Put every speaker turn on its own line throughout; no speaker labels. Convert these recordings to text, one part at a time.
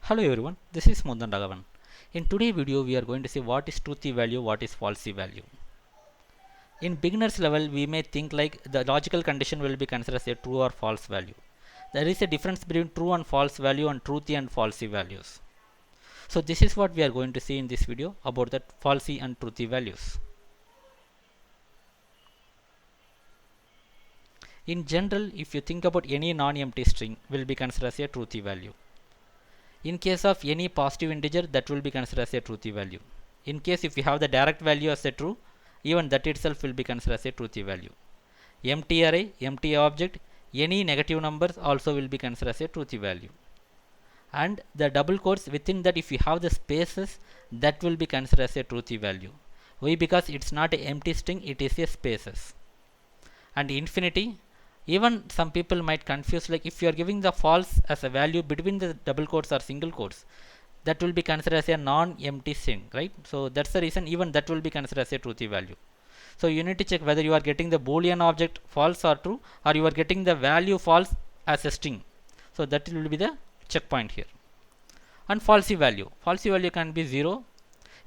Hello everyone, this is Mundan Raghavan. In today's video, we are going to see what is truthy value, what is falsy value. In beginner's level, we may think like the logical condition will be considered as a true or false value. There is a difference between true and false value and truthy and falsy values. So this is what we are going to see in this video about the falsy and truthy values. In general, if you think about any non-empty string will be considered as a truthy value. In case of any positive integer, that will be considered as a truthy value. In case if you have the direct value as a true, even that itself will be considered as a truthy value. Empty array, empty object, any negative numbers also will be considered as a truthy value. And the double quotes within that, if you have the spaces, that will be considered as a truthy value. Why? Because it's not an empty string, it is a spaces. And infinity, even some people might confuse, like if you are giving the false as a value between the double quotes or single quotes, that will be considered as a non-empty string, right? So that's the reason even that will be considered as a truthy value. So you need to check whether you are getting the boolean object false or true, or you are getting the value false as a string. So that will be the checkpoint here. And falsy value can be 0.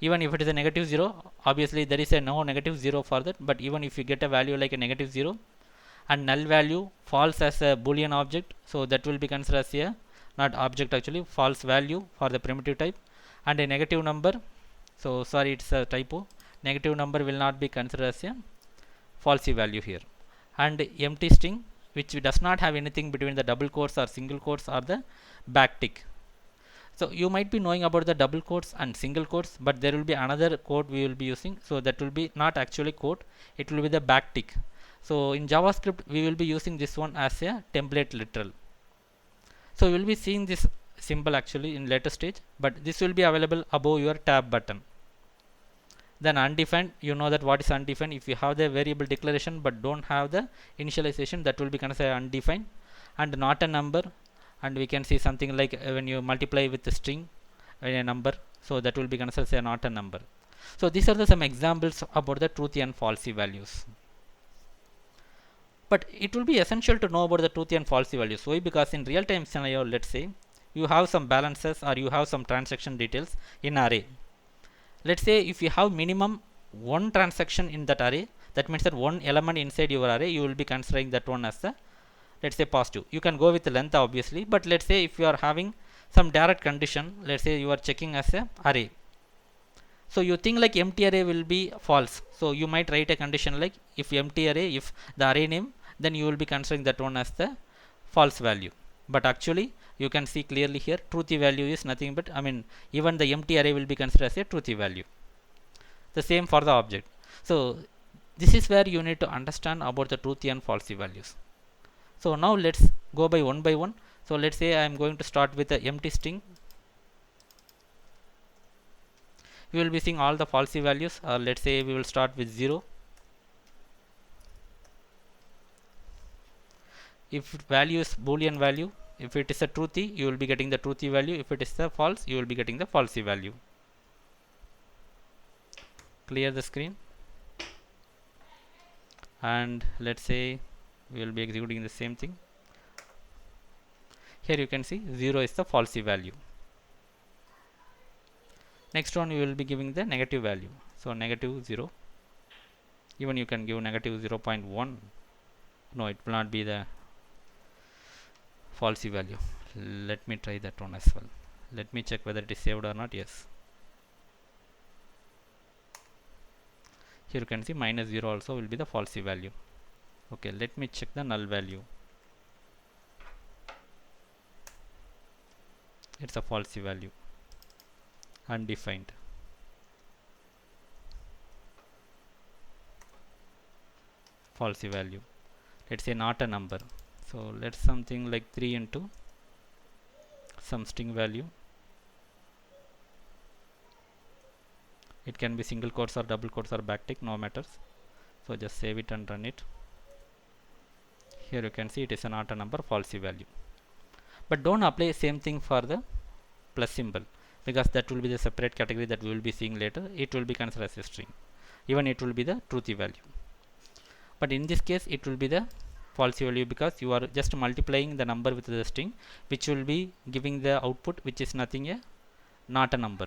Even if it is a negative 0, obviously there is a no negative 0 for that, but even if you get a value like a negative 0, and null value false as a boolean object, so that will be considered as a not object, actually false value for the primitive type. And a negative number, so sorry, it's a typo, negative number will not be considered as a falsy value here. And empty string which does not have anything between the double quotes or single quotes or the backtick. So you might be knowing about the double quotes and single quotes, but there will be another quote we will be using, so that will be not actually quote, it will be the backtick. So in JavaScript we will be using this one as a template literal. So we will be seeing this symbol actually in later stage, but this will be available above your tab button. Then undefined, you know that what is undefined. If you have the variable declaration but don't have the initialization, that will be considered undefined. And not a number, and we can see something like when you multiply with the string a number, so that will be considered as not a number. So these are some examples about the truthy and falsy values. But it will be essential to know about the truthy and falsy values. Why? Because in real time scenario, let's say you have some balances or you have some transaction details in array. Let's say if you have minimum one transaction in that array, that means that one element inside your array, you will be considering that one as the, let's say, positive. You can go with the length obviously, but let's say if you are having some direct condition, let's say you are checking as a array, so you think like empty array will be false, so you might write a condition like if empty array, if the array name, then you will be considering that one as the false value. But actually you can see clearly here truthy value is nothing but, even the empty array will be considered as a truthy value. The same for the object. So this is where you need to understand about the truthy and falsy values. So now let's go by one. So let's say I am going to start with the empty string. We will be seeing all the falsy values. Let's say we will start with 0. If value is boolean value, if it is a truthy, you will be getting the truthy value. If it is the false, you will be getting the falsy value. Clear the screen. And let's say we will be executing the same thing. Here you can see 0 is the falsy value. Next one, you will be giving the negative value. So negative 0. Even you can give negative 0.1. No, it will not be the falsy value. Let me try that one as well. Let me check whether it is saved or not. Yes. Here you can see minus 0 also will be the falsy value. Okay, let me check the null value. It's a falsy value. Undefined. Falsy value. Let's say not a number. So let's something like 3 into some string value. It can be single quotes or double quotes or backtick, no matters. So just save it and run it. Here you can see it is not a number, falsy value. But don't apply same thing for the plus symbol, because that will be the separate category that we will be seeing later. It will be considered as a string. Even it will be the truthy value. But in this case it will be the false value, because you are just multiplying the number with the string, which will be giving the output which is nothing not a number.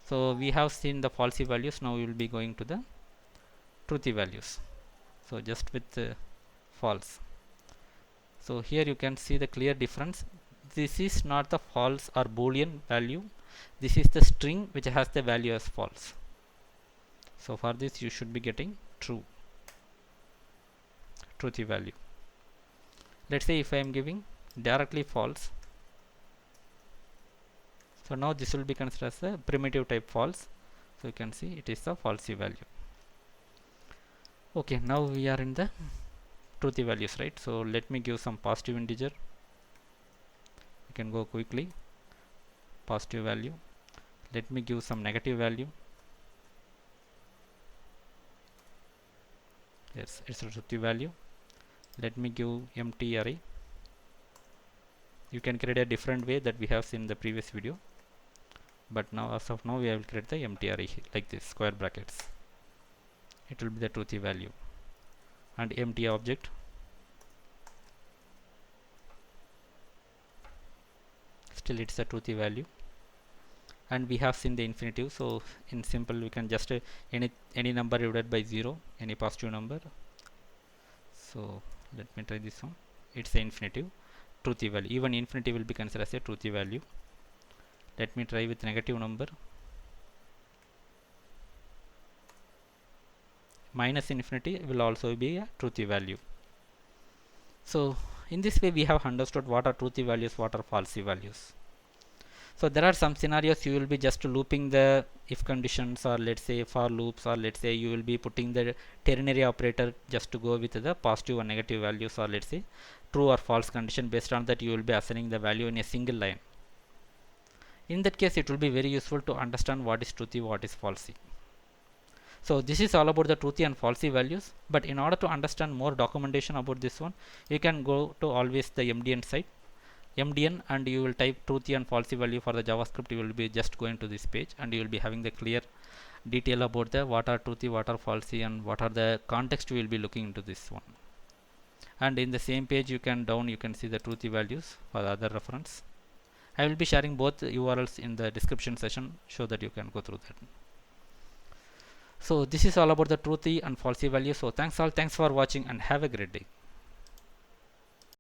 So we have seen the false values. Now we will be going to the truthy values. So just with false. So here you can see the clear difference. This is not the false or boolean value. This is the string which has the value as false. So for this you should be getting truthy value. Let's say if I am giving directly false. So now this will be considered as a primitive type false. So you can see it is the falsy value. Okay, now we are in the truthy values, right? So let me give some positive integer. You can go quickly. Positive value. Let me give some negative value. Yes, it's a truthy value. Let me give empty array. You can create a different way that we have seen in the previous video, but now as of now we will create the empty array like this, square brackets. It will be the truthy value. And empty object, still it's a truthy value. And we have seen the infinitive, so in simple we can just any number divided by 0, any positive number. So let me try this one. It's the infinitive truthy value. Even infinity will be considered as a truthy value. Let me try with negative number. Minus infinity will also be a truthy value. So in this way we have understood what are truthy values, what are falsy values. So there are some scenarios you will be just looping the if conditions, or let's say for loops, or let's say you will be putting the ternary operator just to go with the positive or negative values, or let's say true or false condition. Based on that you will be assigning the value in a single line. In that case it will be very useful to understand what is truthy, what is falsy. So this is all about the truthy and falsy values, but in order to understand more documentation about this one, you can go to always the MDN site, MDN, and you will type truthy and falsy value for the JavaScript. You will be just going to this page and you will be having the clear detail about the what are truthy, what are falsy, and what are the context we will be looking into this one. And in the same page you can see the truthy values for the other reference. I will be sharing both URLs in the description session so that you can go through that. So this is all about the truthy and falsy values. So thanks for watching and have a great day.